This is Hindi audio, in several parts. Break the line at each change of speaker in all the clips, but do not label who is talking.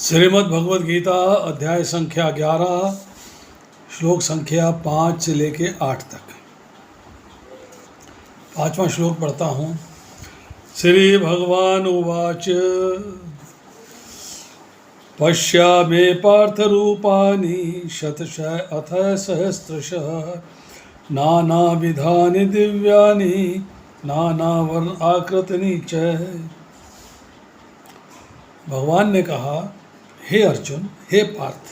श्रीमद् भगवद गीता अध्याय संख्या 11 श्लोक संख्या 5 से लेके 8 तक। 5वां श्लोक पढ़ता हूँ। श्री भगवान उवाच पश्यामे पार्थ रूपाणि शतशः अथ सहस्रशः नानाविधानि दिव्यानि नानावर्ण आकृतिनि च। भगवान ने कहा, हे अर्जुन, हे पार्थ,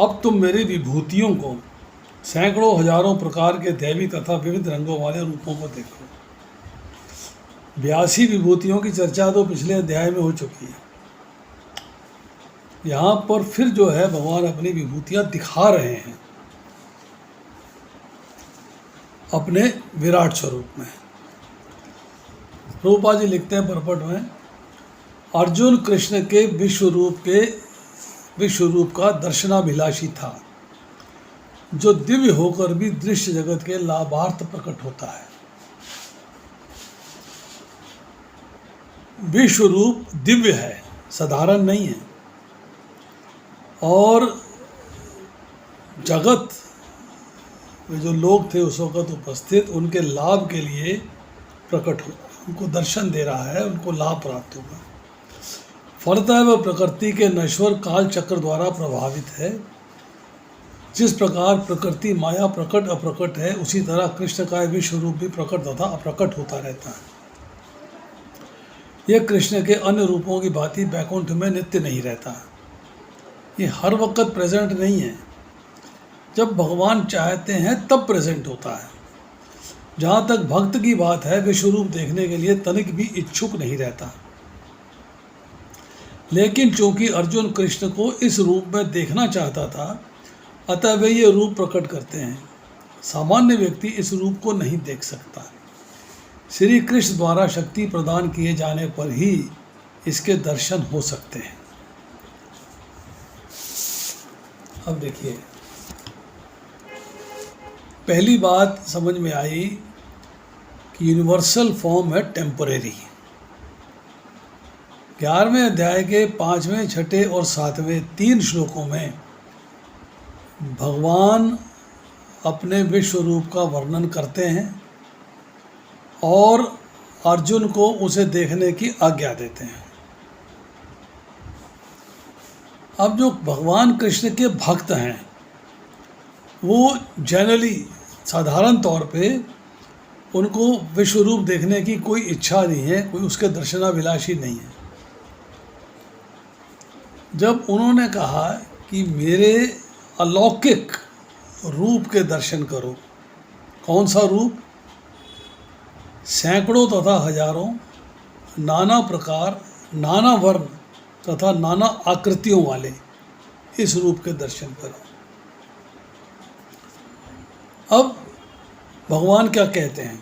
अब तुम मेरी विभूतियों को, सैकड़ों हजारों प्रकार के दैवी तथा विविध रंगों वाले रूपों को देखो। 82 विभूतियों की चर्चा तो पिछले अध्याय में हो चुकी है। यहाँ पर फिर जो है भगवान अपनी विभूतियाँ दिखा रहे हैं अपने विराट स्वरूप में। रूपा जी लिखते हैं परपट में, अर्जुन कृष्ण के विश्वरूप का दर्शनाभिलाषी था, जो दिव्य होकर भी दृश्य जगत के लाभार्थ प्रकट होता है। विश्वरूप दिव्य है, साधारण नहीं है, और जगत में जो लोग थे उस वक़्त उपस्थित, उनके लाभ के लिए प्रकट हो, उनको दर्शन दे रहा है, उनको लाभ प्राप्त होगा। फलतः वह प्रकृति के नश्वर काल चक्र द्वारा प्रभावित है। जिस प्रकार प्रकृति माया प्रकट अप्रकट है, उसी तरह कृष्ण का विश्व रूप भी प्रकट तथा अप्रकट होता रहता है। यह कृष्ण के अन्य रूपों की भांति बैकुंठ में नित्य नहीं रहता। ये हर वक्त प्रेजेंट नहीं है, जब भगवान चाहते हैं तब प्रेजेंट होता है। जहाँ तक भक्त की बात है, विश्व रूप देखने के लिए तनिक भी इच्छुक नहीं रहता। लेकिन चूंकि अर्जुन कृष्ण को इस रूप में देखना चाहता था, अतः वे ये रूप प्रकट करते हैं। सामान्य व्यक्ति इस रूप को नहीं देख सकता। श्री कृष्ण द्वारा शक्ति प्रदान किए जाने पर ही इसके दर्शन हो सकते हैं। अब देखिए, पहली बात समझ में आई कि यूनिवर्सल फॉर्म है टेम्परेरी। 11वें अध्याय के 5वें, 6ठे और 7वें 3 श्लोकों में भगवान अपने विश्व रूप का वर्णन करते हैं और अर्जुन को उसे देखने की आज्ञा देते हैं। अब जो भगवान कृष्ण के भक्त हैं, वो जनरली साधारण तौर पे उनको विश्व रूप देखने की कोई इच्छा नहीं है, कोई उसके दर्शनाभिलाषी नहीं है। जब उन्होंने कहा कि मेरे अलौकिक रूप के दर्शन करो, कौन सा रूप? सैकड़ों तथा हजारों, नाना प्रकार, नाना वर्ण तथा नाना आकृतियों वाले इस रूप के दर्शन करो। अब भगवान क्या कहते हैं,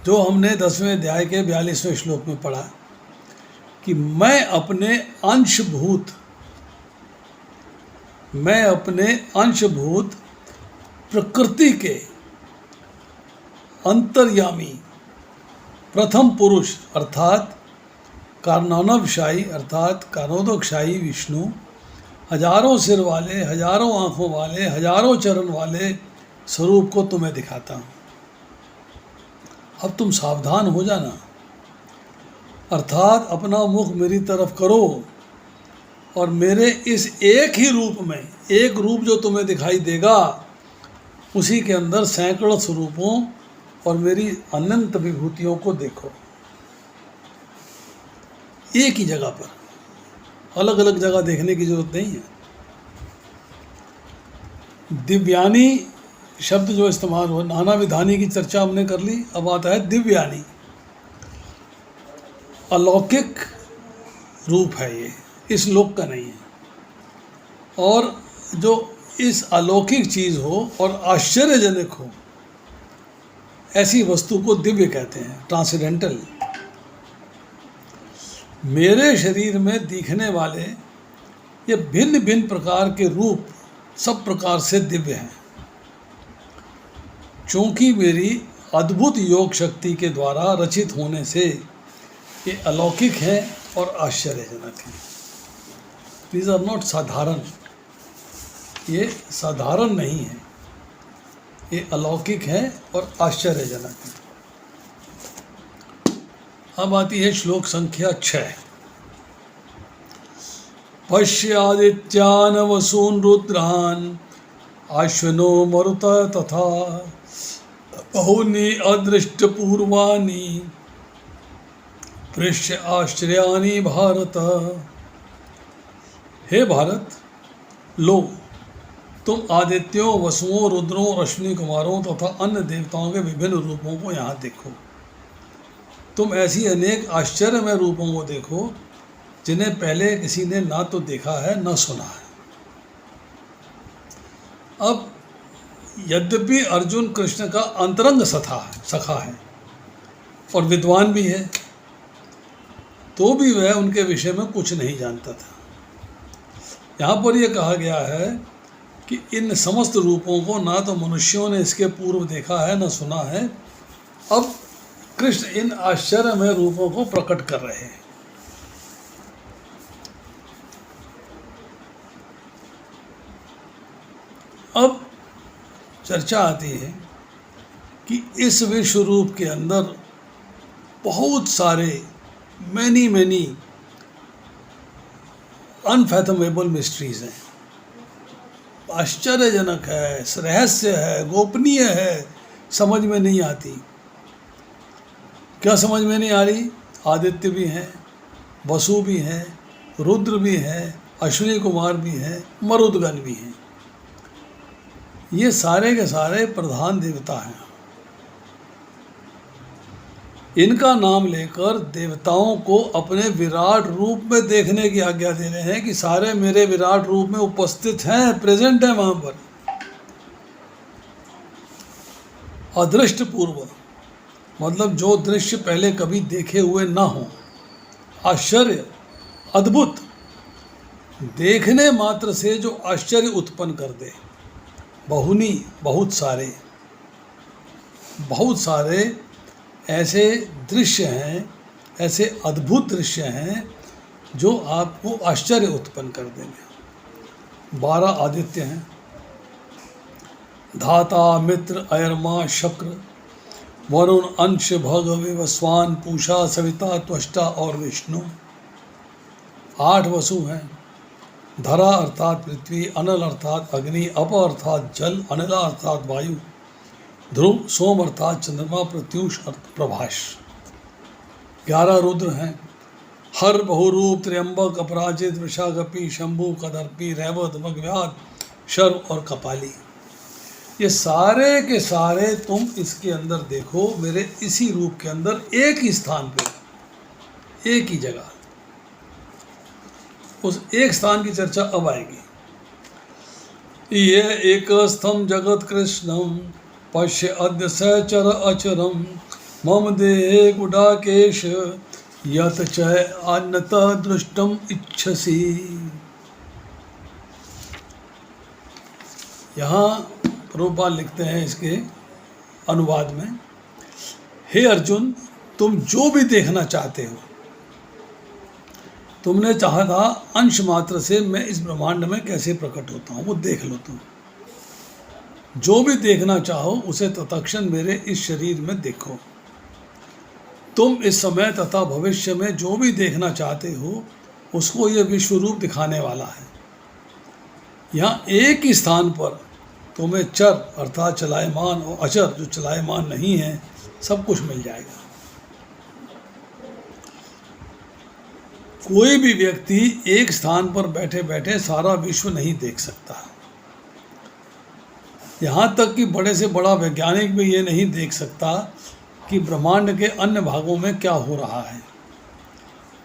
जो हमने 10वें अध्याय के 42वें श्लोक में पढ़ा कि मैं अपने अंशभूत प्रकृति के अंतर्यामी प्रथम पुरुष अर्थात कारणानवशाही अर्थात कारणोदकशाही विष्णु, हजारों सिर वाले, हजारों आँखों वाले, हजारों चरण वाले स्वरूप को तुम्हें दिखाता हूँ। अब तुम सावधान हो जाना, अर्थात अपना मुख मेरी तरफ करो और मेरे इस एक ही रूप में, एक रूप जो तुम्हें दिखाई देगा, उसी के अंदर सैकड़ों स्वरूपों और मेरी अनंत विभूतियों को देखो। एक ही जगह पर, अलग अलग जगह देखने की जरूरत नहीं है। दिव्यानी शब्द जो इस्तेमाल हो, नाना विधानी की चर्चा हमने कर ली, अब आता है दिव्यानी। अलौकिक रूप है ये, इस लोक का नहीं है। और जो इस अलौकिक चीज़ हो और आश्चर्यजनक हो, ऐसी वस्तु को दिव्य कहते हैं, ट्रांसेंडेंटल। मेरे शरीर में दिखने वाले ये भिन्न भिन्न प्रकार के रूप सब प्रकार से दिव्य हैं। चूँकि मेरी अद्भुत योग शक्ति के द्वारा रचित होने से ये अलौकिक है और आश्चर्यजनक हैं। दीज आर नॉट साधारण, ये साधारण नहीं है, ये अलौकिक है और आश्चर्यजनक है। अब आती है श्लोक संख्या 6। पश्यादित्यान वसून रुद्रान आश्विनो मरुत तथा बहुनि अदृष्टपूर्वाणि पृष्य आश्चर्यानि भारत। हे भारत, लो तुम आदित्यों, वसुओं, रुद्रों और अश्विनी कुमारों तथा अन्य देवताओं के विभिन्न रूपों को यहाँ देखो। तुम ऐसी अनेक आश्चर्यमय रूपों को देखो जिन्हें पहले किसी ने ना तो देखा है ना सुना है। अब यद्यपि अर्जुन कृष्ण का अंतरंग सखा है और विद्वान भी है, तो भी वह उनके विषय में कुछ नहीं जानता था। यहाँ पर यह कहा गया है कि इन समस्त रूपों को ना तो मनुष्यों ने इसके पूर्व देखा है ना सुना है। अब कृष्ण इन आश्चर्यमय रूपों को प्रकट कर रहे हैं। अब चर्चा आती है कि इस विश्व रूप के अंदर बहुत सारे मैनी अनफैथमेबल मिस्ट्रीज हैं, आश्चर्यजनक है, रहस्य है, गोपनीय है, समझ में नहीं आती। क्या समझ में नहीं आ रही? आदित्य भी हैं, वसु भी हैं, रुद्र भी हैं, अश्विनी कुमार भी हैं, मरुदगण भी हैं। ये सारे के सारे प्रधान देवता हैं। इनका नाम लेकर देवताओं को अपने विराट रूप में देखने की आज्ञा दे रहे हैं कि सारे मेरे विराट रूप में उपस्थित हैं, प्रेजेंट हैं वहाँ पर। अदृष्ट पूर्व मतलब जो दृश्य पहले कभी देखे हुए ना हो, आश्चर्य, अद्भुत, देखने मात्र से जो आश्चर्य उत्पन्न कर दे। बहुनी बहुत सारे ऐसे दृश्य हैं, ऐसे अद्भुत दृश्य हैं जो आपको आश्चर्य उत्पन्न कर देंगे। 12 आदित्य हैं, धाता, मित्र, अयरमा, शक्र, वरुण, अंश, भग, विवस्वान, पूषा, सविता, त्वष्टा और विष्णु। 8 वसु हैं, धरा अर्थात पृथ्वी, अनल अर्थात अग्नि, अप अर्थात जल, अनिला अर्थात वायु, ध्रुव, सोम अर्थात चंद्रमा, प्रत्यूष प्रभाष। 11 रुद्र हैं, हर, बहुरूप, त्र्यंबक, अपराजित, वृषागपि, शंभु, कदर्पी, रैवत, मगव्याध, शर्व और कपाली। ये सारे के सारे तुम इसके अंदर देखो, मेरे इसी रूप के अंदर एक ही स्थान पे, एक ही जगह। उस एक स्थान की चर्चा अब आएगी। ये एकस्थं जगत कृष्णम पश्य अद्य सचर अचरम मम देहे गुडाकेश यत च अन्यत दृष्टम इच्छसि। यहाँ प्रभुपाद लिखते हैं इसके अनुवाद में, हे अर्जुन, तुम जो भी देखना चाहते हो, तुमने चाहा था अंश मात्र से मैं इस ब्रह्मांड में कैसे प्रकट होता हूँ, वो देख लो। तुम जो भी देखना चाहो उसे तत्क्षण मेरे इस शरीर में देखो। तुम इस समय तथा भविष्य में जो भी देखना चाहते हो उसको ये विश्व रूप दिखाने वाला है। यहाँ एक ही स्थान पर तुम्हें चर अर्थात चलायमान और अचर जो चलायमान नहीं है सब कुछ मिल जाएगा। कोई भी व्यक्ति एक स्थान पर बैठे बैठे सारा विश्व नहीं देख सकता। यहाँ तक कि बड़े से बड़ा वैज्ञानिक भी ये नहीं देख सकता कि ब्रह्मांड के अन्य भागों में क्या हो रहा है,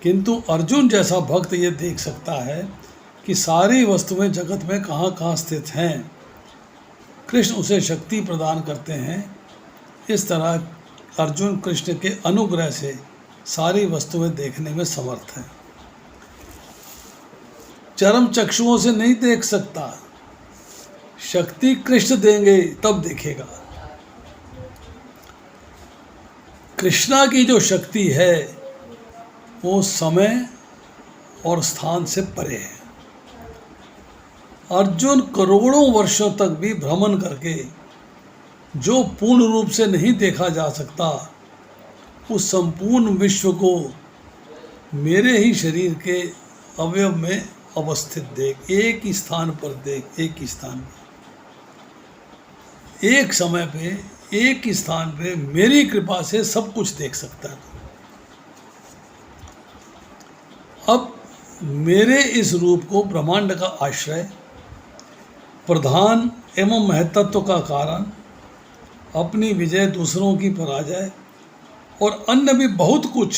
किंतु अर्जुन जैसा भक्त ये देख सकता है कि सारी वस्तुएं जगत में कहाँ कहाँ स्थित हैं। कृष्ण उसे शक्ति प्रदान करते हैं। इस तरह अर्जुन कृष्ण के अनुग्रह से सारी वस्तुएं देखने में समर्थ है। चरम चक्षुओं से नहीं देख सकता, शक्ति कृष्ण देंगे तब देखेगा। कृष्णा की जो शक्ति है वो समय और स्थान से परे है। अर्जुन करोड़ों वर्षों तक भी भ्रमण करके जो पूर्ण रूप से नहीं देखा जा सकता, उस संपूर्ण विश्व को मेरे ही शरीर के अवयव में अवस्थित देख, एक ही स्थान पर देख, एक ही स्थान पर, एक समय पे, एक ही स्थान पे मेरी कृपा से सब कुछ देख सकता है। अब मेरे इस रूप को ब्रह्मांड का आश्रय, प्रधान एवं महत्त्व का कारण, अपनी विजय, दूसरों की पराजय और अन्य भी बहुत कुछ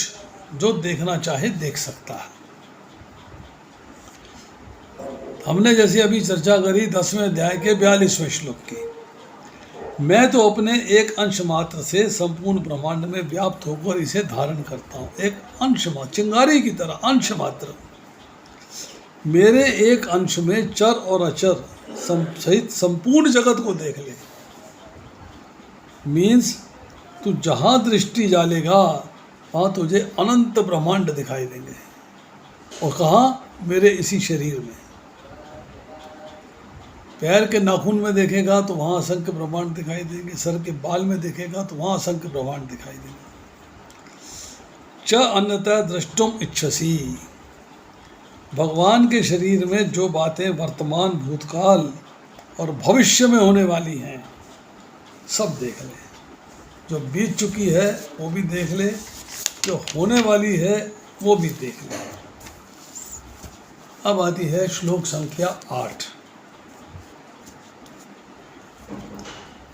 जो देखना चाहे देख सकता है। हमने जैसे अभी चर्चा करी 10वें अध्याय के 42वें श्लोक की, मैं तो अपने एक अंश मात्र से संपूर्ण ब्रह्मांड में व्याप्त होकर इसे धारण करता हूँ। एक अंश मात्र, चिंगारी की तरह अंश मात्र। मेरे एक अंश में चर और अचर सहित संपूर्ण जगत को देख ले। मीन्स तू जहाँ दृष्टि डालेगा वहाँ तुझे अनंत ब्रह्मांड दिखाई देंगे। और कहाँ? मेरे इसी शरीर में। पैर के नाखून में देखेगा तो वहाँ असंख्य ब्रह्मांड दिखाई देंगे, सर के बाल में देखेगा तो वहाँ असंख्य ब्रह्मांड दिखाई देंगे। च अन्यथा द्रष्टुम इच्छसी, भगवान के शरीर में जो बातें वर्तमान, भूतकाल और भविष्य में होने वाली हैं सब देख ले। जो बीत चुकी है वो भी देख ले, जो होने वाली है वो भी देख ले। अब आती है श्लोक संख्या 8।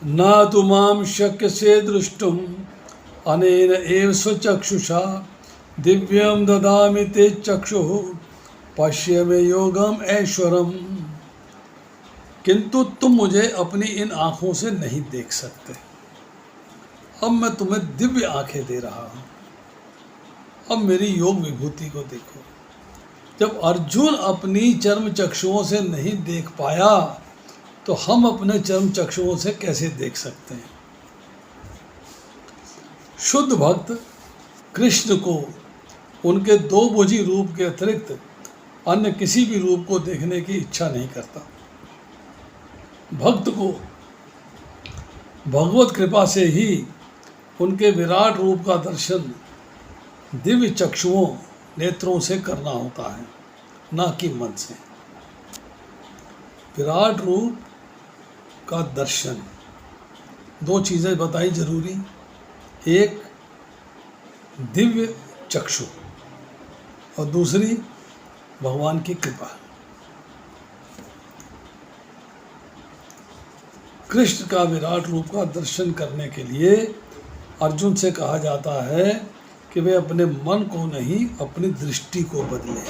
न तु मां शक्यसे द्रष्टुम अनेन एव स्वचक्षुषा दिव्यम ददामि ते चक्षुः पश्य मे योगम ऐश्वरम। किंतु तुम मुझे अपनी इन आँखों से नहीं देख सकते। अब मैं तुम्हें दिव्य आँखें दे रहा हूँ। अब मेरी योग विभूति को देखो। जब अर्जुन अपनी चर्म चक्षुओं से नहीं देख पाया तो हम अपने चर्म चक्षुओं से कैसे देख सकते हैं? शुद्ध भक्त कृष्ण को उनके दो भुजी रूप के अतिरिक्त अन्य किसी भी रूप को देखने की इच्छा नहीं करता। भक्त को भगवत कृपा से ही उनके विराट रूप का दर्शन दिव्य चक्षुओं, नेत्रों से करना होता है, ना कि मन से। विराट रूप का दर्शन, दो चीज़ें बताई जरूरी। एक दिव्य चक्षु और दूसरी भगवान की कृपा। कृष्ण का विराट रूप का दर्शन करने के लिए अर्जुन से कहा जाता है कि वे अपने मन को नहीं, अपनी दृष्टि को बदले।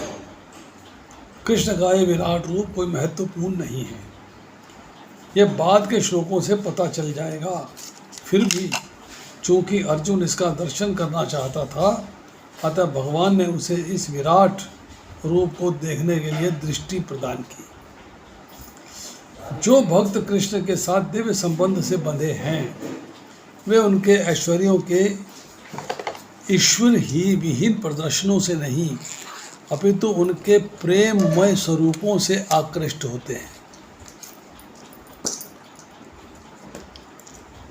कृष्ण का ये विराट रूप कोई महत्वपूर्ण नहीं है, यह बाद के श्लोकों से पता चल जाएगा। फिर भी चूंकि अर्जुन इसका दर्शन करना चाहता था, अतः भगवान ने उसे इस विराट रूप को देखने के लिए दृष्टि प्रदान की। जो भक्त कृष्ण के साथ दिव्य संबंध से बंधे हैं, वे उनके ऐश्वर्यों के ईश्वर ही विहीन प्रदर्शनों से नहीं, अपितु उनके प्रेममय स्वरूपों से आकृष्ट होते हैं।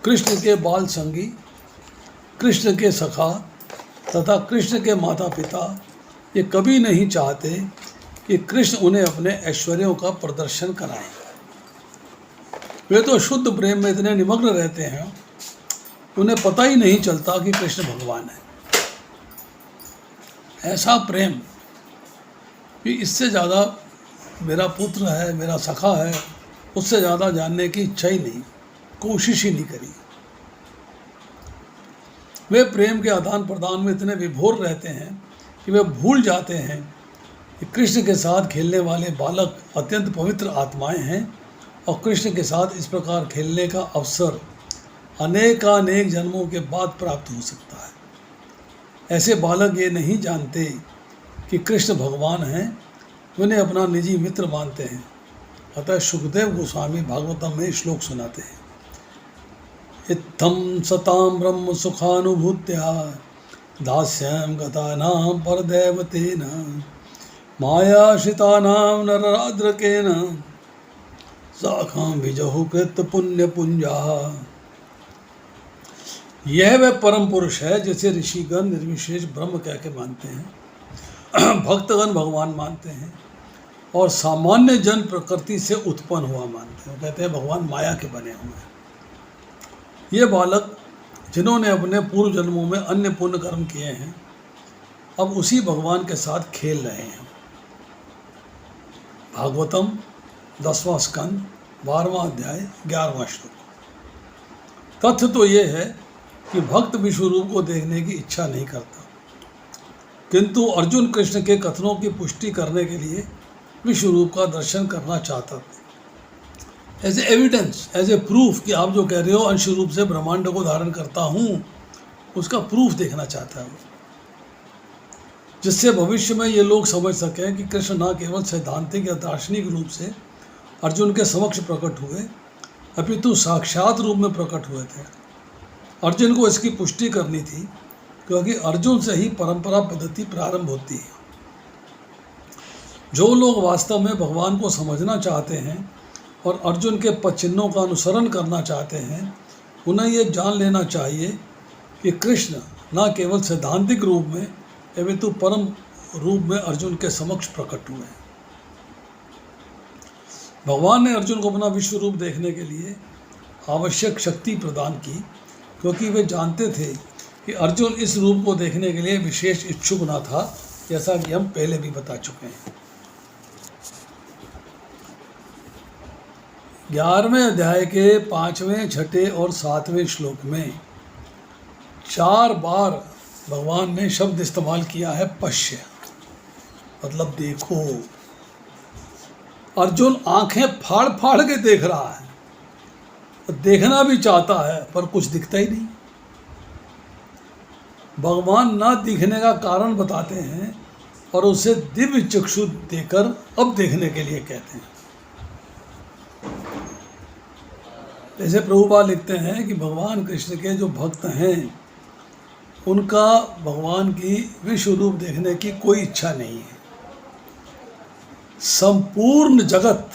कृष्ण के बाल संगी, कृष्ण के सखा तथा कृष्ण के माता पिता ये कभी नहीं चाहते कि कृष्ण उन्हें अपने ऐश्वर्यों का प्रदर्शन कराएं। वे तो शुद्ध प्रेम में इतने निमग्न रहते हैं, उन्हें पता ही नहीं चलता कि कृष्ण भगवान है। ऐसा प्रेम कि इससे ज़्यादा मेरा पुत्र है, मेरा सखा है, उससे ज़्यादा जानने की इच्छा ही नहीं, कोशिश ही नहीं करी। वे प्रेम के आदान प्रदान में इतने विभोर रहते हैं कि वे भूल जाते हैं कि कृष्ण के साथ खेलने वाले बालक अत्यंत पवित्र आत्माएं हैं और कृष्ण के साथ इस प्रकार खेलने का अवसर अनेकानेक जन्मों के बाद प्राप्त हो सकता है। ऐसे बालक ये नहीं जानते कि कृष्ण भगवान हैं, उन्हें अपना निजी मित्र मानते हैं। अतः सुखदेव गोस्वामी भागवतम में श्लोक सुनाते हैं, इत्थं सतां ब्रह्म सुखानुभूत्या दास्यं गतानां परदैवतेन मायाश्रितानां नरराद्रकेन साखां विजहु कृत पुण्य पुंजा। यह वह परम पुरुष है जिसे ऋषिगण निर्विशेष ब्रह्म कह के मानते हैं, भक्तगण भगवान मानते हैं, और सामान्य जन प्रकृति से उत्पन्न हुआ मानते हैं। कहते हैं भगवान माया के बने हुए हैं। ये बालक जिन्होंने अपने पूर्व जन्मों में अन्य पुण्य कर्म किए हैं, अब उसी भगवान के साथ खेल रहे हैं। भागवतम 10वां स्कंद 12वां अध्याय 11वां श्लोक। तथ्य तो ये है कि भक्त विश्वरूप को देखने की इच्छा नहीं करता, किंतु अर्जुन कृष्ण के कथनों की पुष्टि करने के लिए विश्वरूप का दर्शन करना चाहता था। As a evidence, as a proof कि आप जो कह रहे हो अंश रूप से ब्रह्मांड को धारण करता हूँ, उसका प्रूफ देखना चाहता है, जिससे भविष्य में ये लोग समझ सकें कि कृष्ण न केवल सैद्धांतिक या दार्शनिक रूप से अर्जुन के समक्ष प्रकट हुए, अपितु साक्षात रूप में प्रकट हुए थे। अर्जुन को इसकी पुष्टि करनी थी, क्योंकि अर्जुन से ही परंपरा पद्धति प्रारंभ होती है। जो लोग वास्तव में भगवान को समझना चाहते हैं और अर्जुन के पद चिन्हों का अनुसरण करना चाहते हैं, उन्हें ये जान लेना चाहिए कि कृष्ण न केवल सैद्धांतिक रूप में अपितु परम रूप में अर्जुन के समक्ष प्रकट हुए हैं। भगवान ने अर्जुन को अपना विश्व रूप देखने के लिए आवश्यक शक्ति प्रदान की, क्योंकि वे जानते थे कि अर्जुन इस रूप को देखने के लिए विशेष इच्छुक न था, जैसा कि हम पहले भी बता चुके हैं। 11वें अध्याय के 5वें, 6ठे और 7वें श्लोक में 4 बार भगवान ने शब्द इस्तेमाल किया है पश्य, मतलब देखो। अर्जुन आंखें फाड़ फाड़ के देख रहा है, देखना भी चाहता है पर कुछ दिखता ही नहीं। भगवान ना दिखने का कारण बताते हैं और उसे दिव्य चक्षु देकर अब देखने के लिए कहते हैं। जैसे प्रभुपाद लिखते हैं कि भगवान कृष्ण के जो भक्त हैं, उनका भगवान की विश्व रूप देखने की कोई इच्छा नहीं है। संपूर्ण जगत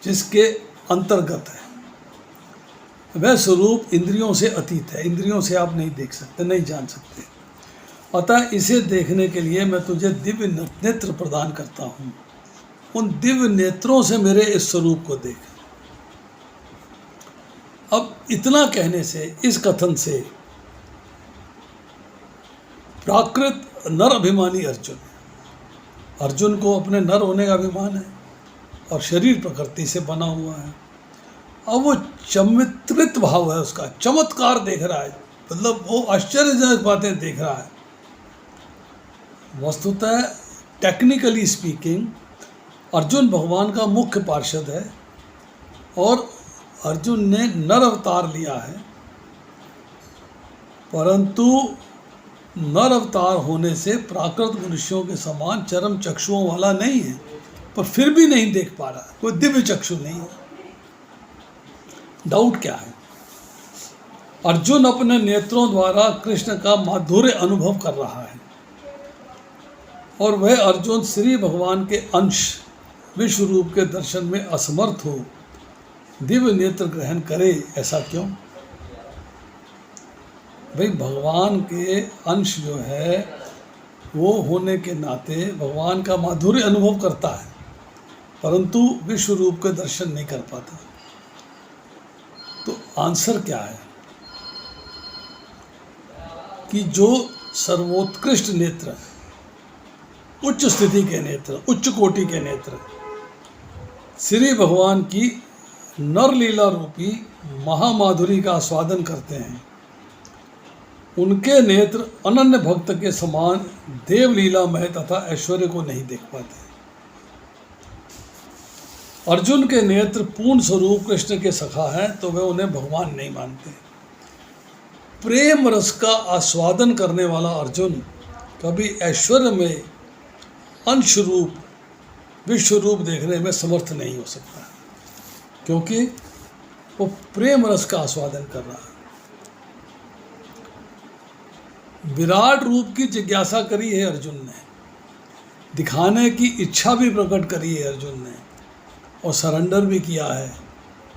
जिसके अंतर्गत है, वह स्वरूप इंद्रियों से अतीत है। इंद्रियों से आप नहीं देख सकते, नहीं जान सकते। अतः इसे देखने के लिए मैं तुझे दिव्य नेत्र प्रदान करता हूँ। उन दिव्य नेत्रों से मेरे इस स्वरूप को देख। अब इतना कहने से, इस कथन से प्राकृत नर अभिमानी अर्जुन को अपने नर होने का अभिमान है और शरीर प्रकृति से बना हुआ है। अब वो चमत्कृत भाव है, उसका चमत्कार देख रहा है, मतलब वो आश्चर्यजनक बातें देख रहा है। वस्तुतः टेक्निकली स्पीकिंग अर्जुन भगवान का मुख्य पार्षद है और अर्जुन ने नर अवतार लिया है, परंतु नर अवतार होने से प्राकृत मनुष्यों के समान चरम चक्षुओं वाला नहीं है, पर फिर भी नहीं देख पा रहा, कोई दिव्य चक्षु नहीं है। डाउट क्या है? अर्जुन अपने नेत्रों द्वारा कृष्ण का माधुर्य अनुभव कर रहा है और वह अर्जुन श्री भगवान के अंश विश्व रूप के दर्शन में असमर्थ हो दिव्य नेत्र ग्रहण करे। ऐसा क्यों? भाई भगवान के अंश जो है वो होने के नाते भगवान का माधुर्य अनुभव करता है, परंतु विश्व रूप के दर्शन नहीं कर पाता। तो आंसर क्या है कि जो सर्वोत्कृष्ट नेत्र, उच्च स्थिति के नेत्र, उच्च कोटि के नेत्र श्री भगवान की नरलीला रूपी महामाधुरी का आस्वादन करते हैं, उनके नेत्र अनन्य भक्त के समान देवलीलामय तथा ऐश्वर्य को नहीं देख पाते। अर्जुन के नेत्र पूर्ण स्वरूप कृष्ण के सखा हैं, तो वे उन्हें भगवान नहीं मानते। प्रेम रस का आस्वादन करने वाला अर्जुन कभी ऐश्वर्य में अंश रूप विश्व रूप देखने में समर्थ नहीं हो सकता, क्योंकि वो प्रेम रस का आस्वादन कर रहा है। विराट रूप की जिज्ञासा करी है अर्जुन ने, दिखाने की इच्छा भी प्रकट करी है अर्जुन ने, और सरेंडर भी किया है,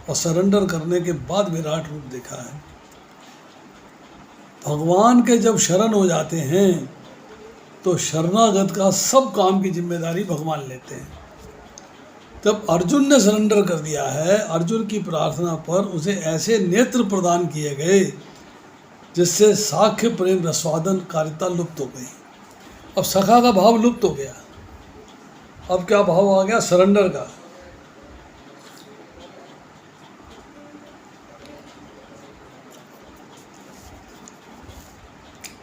और सरेंडर करने के बाद विराट रूप देखा है। भगवान के जब शरण हो जाते हैं तो शरणागत का सब काम की जिम्मेदारी भगवान लेते हैं। तब अर्जुन ने सरेंडर कर दिया है, अर्जुन की प्रार्थना पर उसे ऐसे नेत्र प्रदान किए गए जिससे साख्य प्रेम रसवादन कारिता लुप्त हो गई। अब सखा का भाव लुप्त हो गया, अब क्या भाव आ गया? सरेंडर का।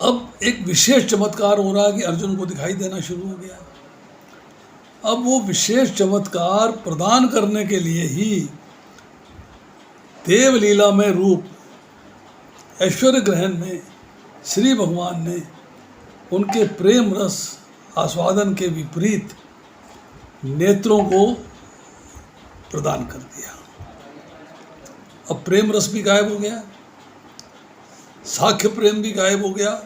अब एक विशेष चमत्कार हो रहा है कि अर्जुन को दिखाई देना शुरू हो गया। अब वो विशेष चमत्कार प्रदान करने के लिए ही देवलीला में रूप ऐश्वर्य ग्रहण में श्री भगवान ने उनके प्रेम रस आस्वादन के विपरीत नेत्रों को प्रदान कर दिया। अब प्रेम रस भी गायब हो गया, साख्य प्रेम भी गायब हो गया,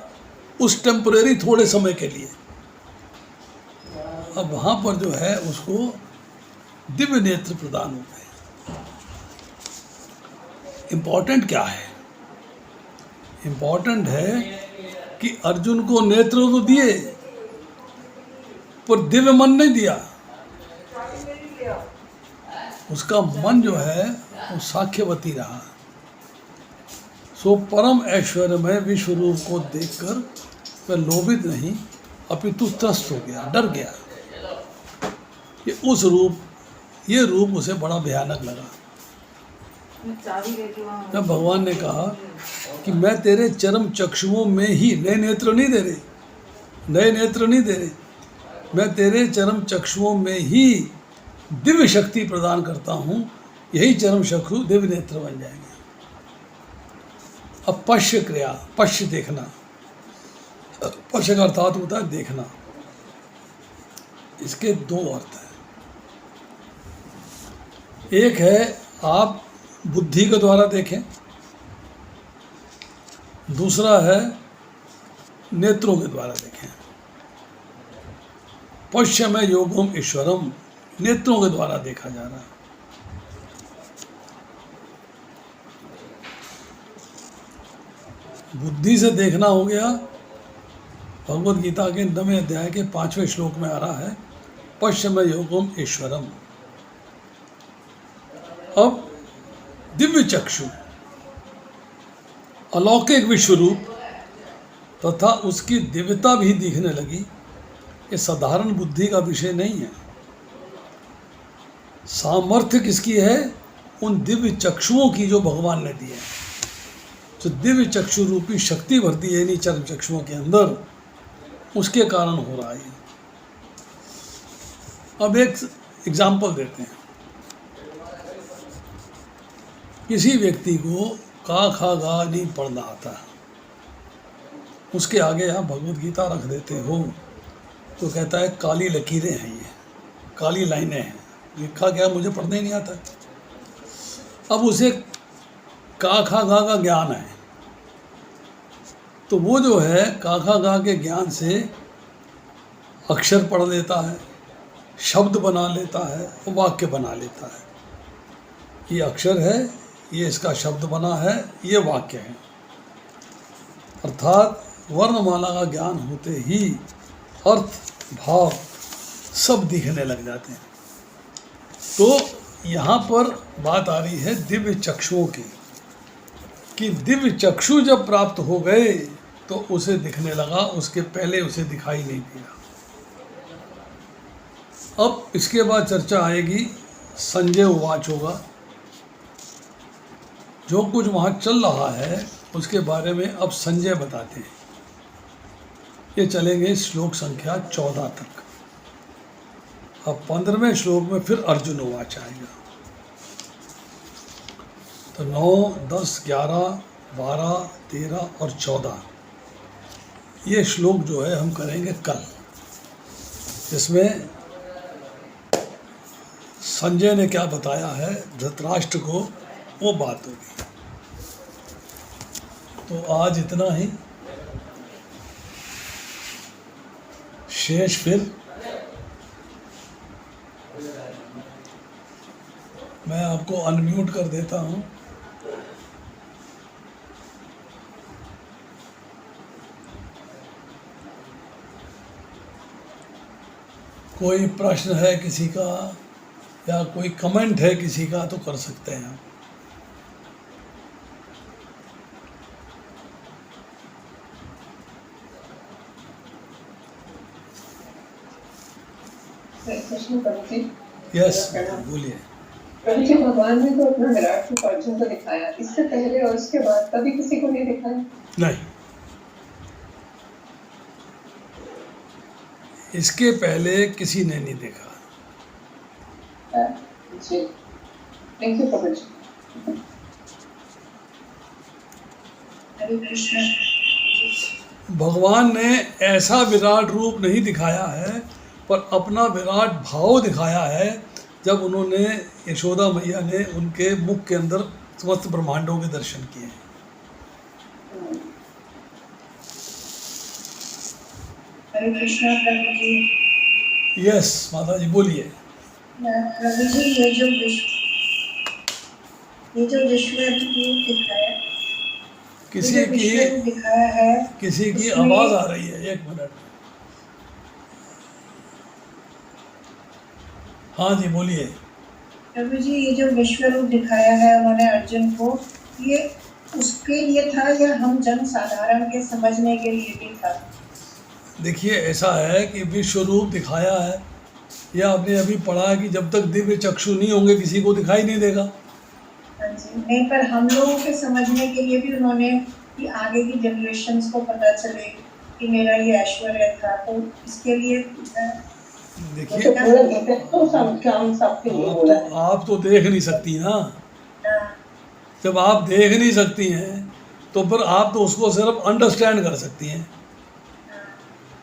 उस टेम्परेरी थोड़े समय के लिए। अब वहाँ पर जो है उसको दिव्य नेत्र प्रदान हो गए। इम्पॉर्टेंट क्या है? इम्पॉर्टेंट है कि अर्जुन को नेत्र तो दिए पर दिव्य मन नहीं दिया। उसका मन जो है वो साख्यवती रहा। सो परम ऐश्वर्य में विश्व रूप को देखकर वह लोभित नहीं अपितु त्रस्त हो गया, डर गया कि ये रूप उसे बड़ा भयानक लगा। जब भगवान ने कहा कि मैं तेरे चरम चक्षुओं में ही, नए नेत्र नहीं दे रहे, मैं तेरे चरम चक्षुओं में ही दिव्य शक्ति प्रदान करता हूँ, यही चरम चक्षु दिव्य नेत्र बन जाएंगे। अब पश्य क्रिया, पश्य देखना, पश्य का अर्थात होता है देखना। इसके दो अर्थ हैं। एक है आप बुद्धि के द्वारा देखें, दूसरा है नेत्रों के द्वारा देखें। पश्य में योगम ईश्वरम, नेत्रों के द्वारा देखा जा रहा है। बुद्धि से देखना हो गया, भगवद गीता के 9वें अध्याय के 5वें श्लोक में आ रहा है, पश्य में योगम ईश्वरम। अब दिव्य चक्षु, अलौकिक विश्व रूप तथा उसकी दिव्यता भी दिखने लगी। ये साधारण बुद्धि का विषय नहीं है। सामर्थ्य किसकी है? उन दिव्य चक्षुओं की जो भगवान ने दी है। जो दिव्य चक्षु रूपी शक्ति भर दी है इन्हीं चरम चक्षुओं के अंदर, उसके कारण हो रहा है। अब एक एग्जाम्पल देते हैं। किसी व्यक्ति को का खा गा नहीं पढ़ना आता, उसके आगे आप भगवद गीता रख देते हो तो कहता है काली लकीरें हैं, ये काली लाइनें हैं, लिखा गया मुझे पढ़ना ही नहीं आता। अब उसे का खा गा का ज्ञान है, तो वो जो है का खा गा के ज्ञान से अक्षर पढ़ लेता है, शब्द बना लेता है और वाक्य बना लेता है। ये अक्षर है, ये इसका शब्द बना है, ये वाक्य है। अर्थात वर्णमाला का ज्ञान होते ही अर्थ भाव सब दिखने लग जाते हैं। तो यहाँ पर बात आ रही है दिव्य चक्षुओं की, कि दिव्य चक्षु जब प्राप्त हो गए तो उसे दिखने लगा, उसके पहले उसे दिखाई नहीं दिया। अब इसके बाद चर्चा आएगी, संजय उवाच होगा। जो कुछ वहाँ चल रहा है उसके बारे में अब संजय बताते हैं। ये चलेंगे श्लोक संख्या 14 तक। अब 15वें श्लोक में फिर अर्जुन उवाच आएगा। तो 9, 10, 11, 12, 13 और 14 ये श्लोक जो है हम करेंगे कल, जिसमें संजय ने क्या बताया है धृतराष्ट्र को, वो बात होगी। तो आज इतना ही। शेष फिर मैं आपको अनम्यूट कर देता हूँ। कोई प्रश्न है किसी का या कोई कमेंट है किसी का तो कर सकते हैं आप।
कृष्ण प्रभु जी,
यस बोलिए।
प्रभु जी, भगवान ने तो अपना विराट रूप अर्जुन को दिखाया, इससे पहले और उसके बाद कभी किसी को नहीं दिखाया?
नहीं, इसके पहले किसी ने नहीं देखा।
जी, थैंक यू प्रभु जी। हरे कृष्ण।
भगवान ने ऐसा विराट रूप नहीं दिखाया है, पर अपना विराट भाव दिखाया है जब उन्होंने यशोदा मैया ने उनके मुख के अंदर समस्त ब्रह्मांडों के दर्शन किए।
हरे कृष्ण प्रभु जी।
यस माता जी बोलिए।
प्रभु जी, ये जो विश्व रूप दिखाया, दिखाया है,
किसी की आवाज आ रही है, एक मिनट। हाँ जी बोलिए।
प्रभु जी, ये जो विश्व रूप दिखाया है उन्होंने अर्जुन को, ये उसके लिए था या हम जन साधारण के समझने के लिए भी था?
देखिए, ऐसा है कि विश्व रूप दिखाया है, यह आपने अभी पढ़ा है कि जब तक दिव्य चक्षु नहीं होंगे किसी को दिखाई नहीं देगा।
हाँ जी, नहीं, पर हम लोगों के समझने के लिए भी उन्होंने, कि आगे की जनरेशन्स को पता चले कि मेरा ये ऐश्वर्य था, तो इसके लिए
देखिए, आप तो देख नहीं सकती ना। जब आप देख नहीं सकती हैं तो फिर आप तो उसको सिर्फ अंडरस्टैंड कर सकती हैं,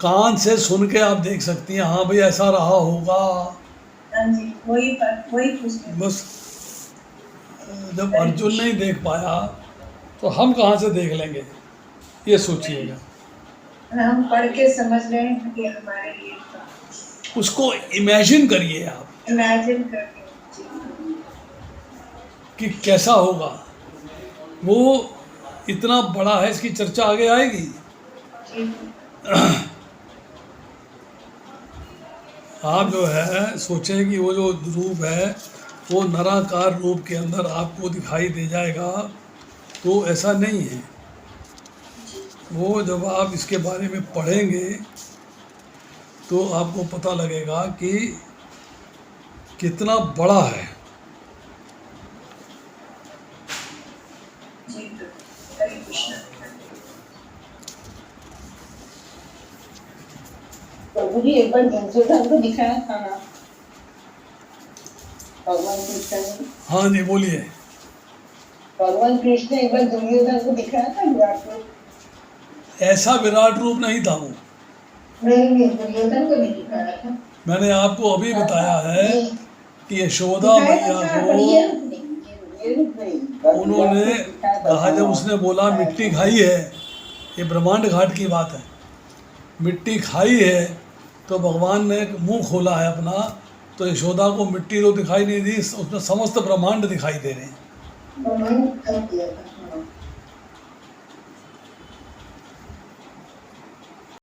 कान से सुन के आप देख सकती हैं, हाँ भाई ऐसा रहा होगा।
हाँ जी, वही
बस जब अर्जुन नहीं देख पाया तो हम कहाँ से देख लेंगे, ये सोचिएगा।
हम पढ़ के समझ रहे हैं कि हमारे लिए था।
उसको इमेजिन करिए आप,
इमेजिन करके
कि कैसा होगा। वो इतना बड़ा है, इसकी चर्चा आगे आएगी। आप जो है सोचें कि वो जो रूप है वो निराकार रूप के अंदर आपको दिखाई दे जाएगा, तो ऐसा नहीं है। वो जब आप इसके बारे में पढ़ेंगे तो आपको पता लगेगा कि कितना बड़ा है।
प्रभु जी, एक बार दुर्योधन को दिखाया था ना भगवान कृष्ण ने?
हाँ जी बोलिए।
भगवान कृष्ण ने एक बार दुर्योधन को दिखाया था विराट रूप।
ऐसा विराट रूप नहीं था वो।
नहीं, दुर्योधन को नहीं दिखाया था।
मैंने आपको अभी बताया है कि यशोदा मैया को उन्होंने कहा, जब उसने बोला मिट्टी खाई है, ये ब्रह्मांड घाट की बात है, मिट्टी खाई है, तो भगवान ने मुंह खोला है अपना, तो यशोदा को मिट्टी तो दिखाई नहीं दी, उसमें समस्त ब्रह्मांड दिखाई दे रहे हैं।